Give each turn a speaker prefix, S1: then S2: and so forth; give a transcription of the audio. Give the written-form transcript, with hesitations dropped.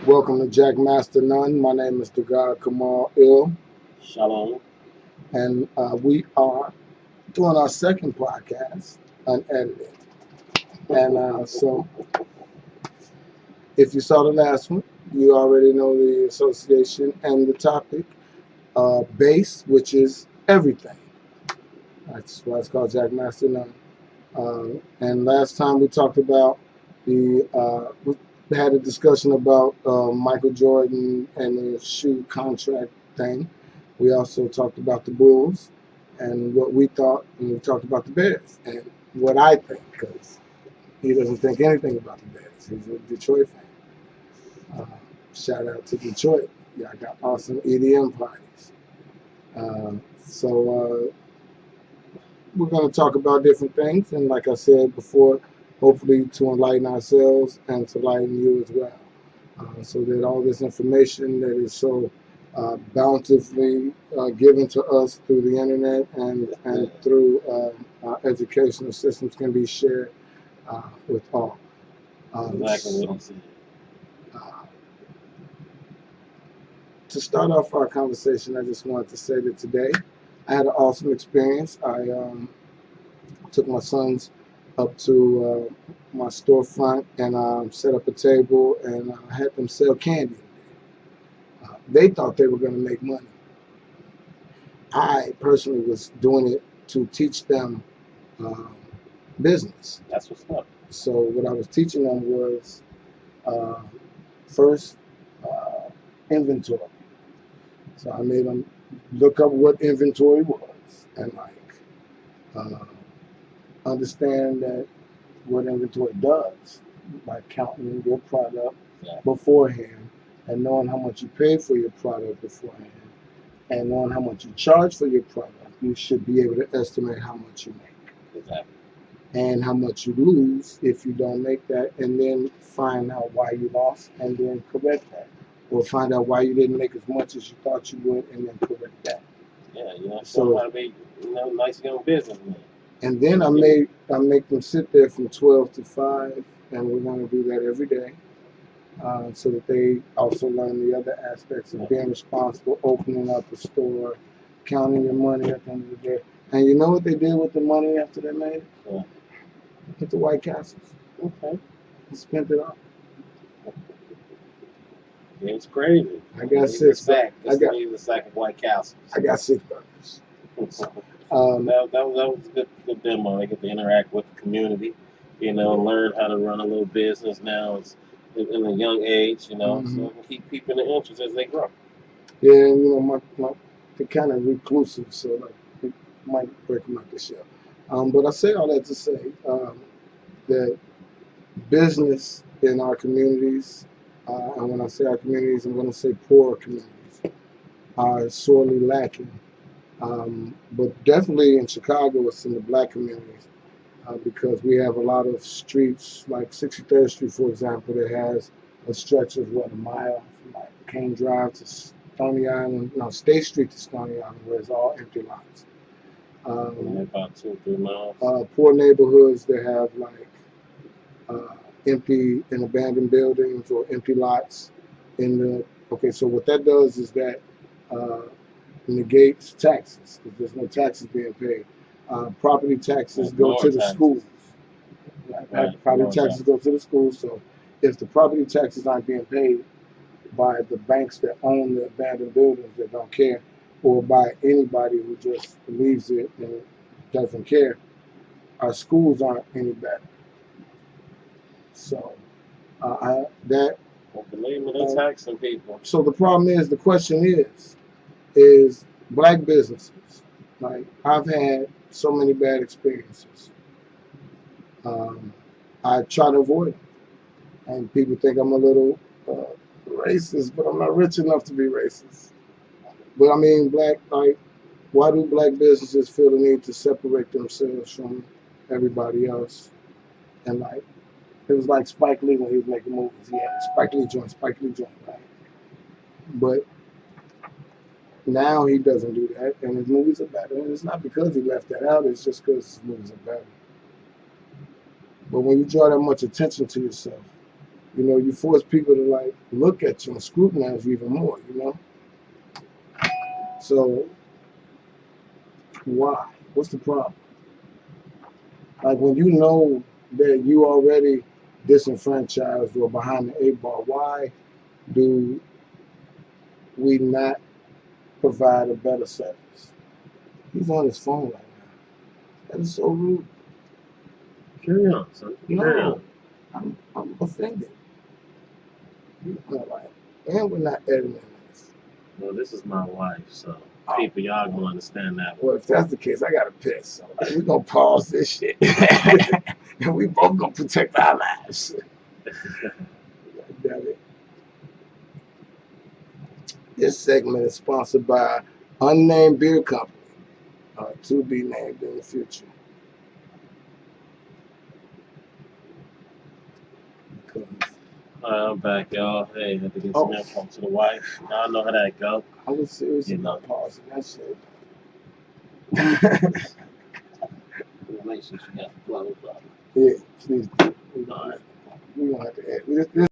S1: Welcome to Jack Master None. My name is Dagard Kamal Ill,
S2: Shalom.
S1: and we are doing our second podcast, unedited. And so, if you saw the last one, you already know the association and the topic, base, which is everything. That's why it's called Jack Master None. And last time we talked about we had a discussion about Michael Jordan and the shoe contract thing. We also talked about the Bulls and what we thought, and we talked about the Bears and what I think, because he doesn't think anything about the Bears. He's a Detroit fan. Shout out to Detroit. Y'all got awesome EDM parties. So we're going to talk about different things, and like I said before, hopefully to enlighten ourselves and to enlighten you as well. So that all this information that is so bountifully given to us through the internet and through our educational systems can be shared with all.
S2: Exactly what I'm saying.
S1: To start off our conversation, I just wanted to say that today I had an awesome experience. I took my sons up to my storefront and set up a table and had them sell candy. They thought they were going to make money. I personally was doing it to teach them business.
S2: That's what's up.
S1: So what I was teaching them was uh, first inventory. So I made them look up what inventory was and uh, understand that what inventory does by counting your product beforehand and knowing how much you paid for your product beforehand and knowing how much you charge for your product. You should be able to estimate how much you make.
S2: Exactly.
S1: And how much you lose if you don't make that, and then find out why you lost and then correct that. Or find out why you didn't make as much as you thought you would and then correct that.
S2: Yeah, so how to be nice young businessman.
S1: And then I make them sit there from 12 to 5, and we're going to do that every day so that they also learn the other aspects of being responsible, opening up a store, counting your money at the end of the day. And you know what they did with the money after they made it?
S2: Yeah.
S1: Hit the White Castles.
S2: Okay.
S1: And spent it all.
S2: It's crazy.
S1: I got six.
S2: Sack. I got a sack of White Castles.
S1: I got $6.
S2: That was a good demo. They get to interact with the community, learn how to run a little business now. It's in a young age, so we can keep people in the interest as they grow.
S1: Yeah, and they're kind of reclusive, so like it might break them out the shell. But I say all that to say that business in our communities, and when I say our communities, I'm going to say poor communities, are sorely lacking. But definitely in Chicago, it's in the black communities because we have a lot of streets, like 63rd Street, for example, that has a stretch of a mile from like Kane Drive to Stony Island, no, State Street to Stony Island, where it's all empty lots.
S2: About 2-3 miles.
S1: Poor neighborhoods that have like empty and abandoned buildings or empty lots okay, so what that does is that negates taxes because there's no taxes being paid. Property taxes go to the schools. Property taxes go to the schools. So if the property taxes aren't being paid by the banks that own the abandoned buildings that don't care, or by anybody who just leaves it and doesn't care, our schools aren't any better. So that.
S2: Believe me, they're taxing people.
S1: So the problem is, the question is black businesses. Like I've had so many bad experiences. I try to avoid them, and people think I'm a little racist, but I'm not rich enough to be racist. But I mean, why do black businesses feel the need to separate themselves from everybody else? And like, it was like Spike Lee when he was making movies. He had Spike Lee joint, right? But now he doesn't do that, and his movies are better. And it's not because he left that out; it's just because his movies are better. But when you draw that much attention to yourself, You know, you force people to like look at you and scrutinize you even more. You know. So why? What's the problem? Like when you know that you already disenfranchised or behind the eight ball, why do we not provide a better service? He's on his phone right now. That is so rude.
S2: Carry on, son. Carry
S1: No,
S2: on.
S1: I'm offended. You know, like, and we're not editing this.
S2: Well, this is my wife, so
S1: Oh.
S2: people, y'all gonna understand that.
S1: Well, if that's the case, I gotta piss. So like, we're gonna pause this shit. And we both gonna protect our lives. Damn it. This segment is sponsored by Unnamed Beer Company, to be named in the future. Because
S2: I'm back, y'all. Hey, had to get some info to the wife. Y'all know how that go.
S1: I was serious
S2: You
S1: about
S2: know.
S1: pausing that shit.
S2: Make sure she got clothes on.
S1: Yeah, please do.
S2: All right.
S1: We don't have to add. This